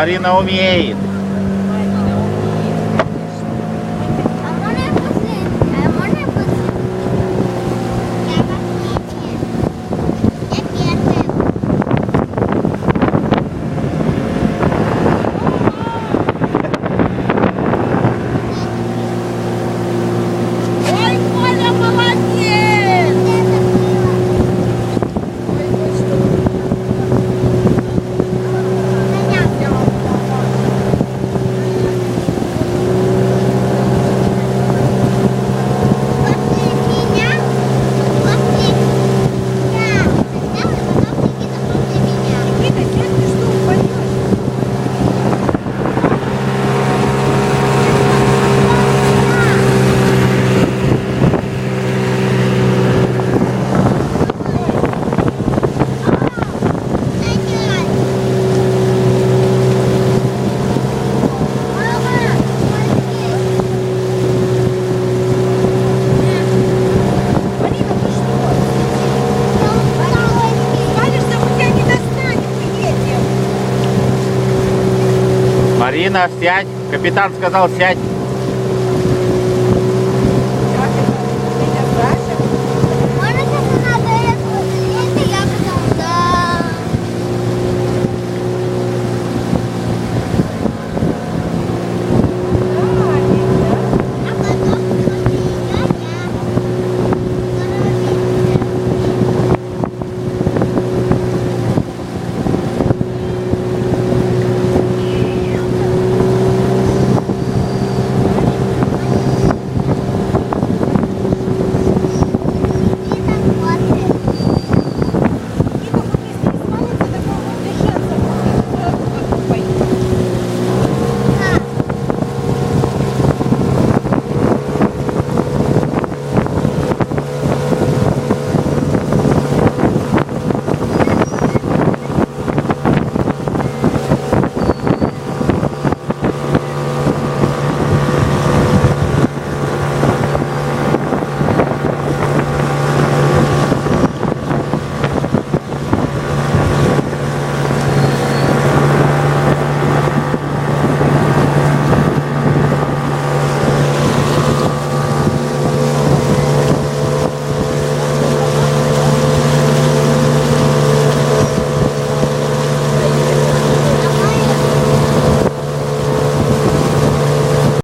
Марина умеет. А можно я после? А можно я после? Я последняя. Я первая. Ой, Коля, молодец! Это было. Ой, вот что. Понятно. После меня. После меня. Сначала, потом Никита после меня. Никита, нет, ты что, упадешь? Марина, ты что? Скажешься, мы тебя не достанем, мы едем. Марина, сядь. Капитан сказал, сядь.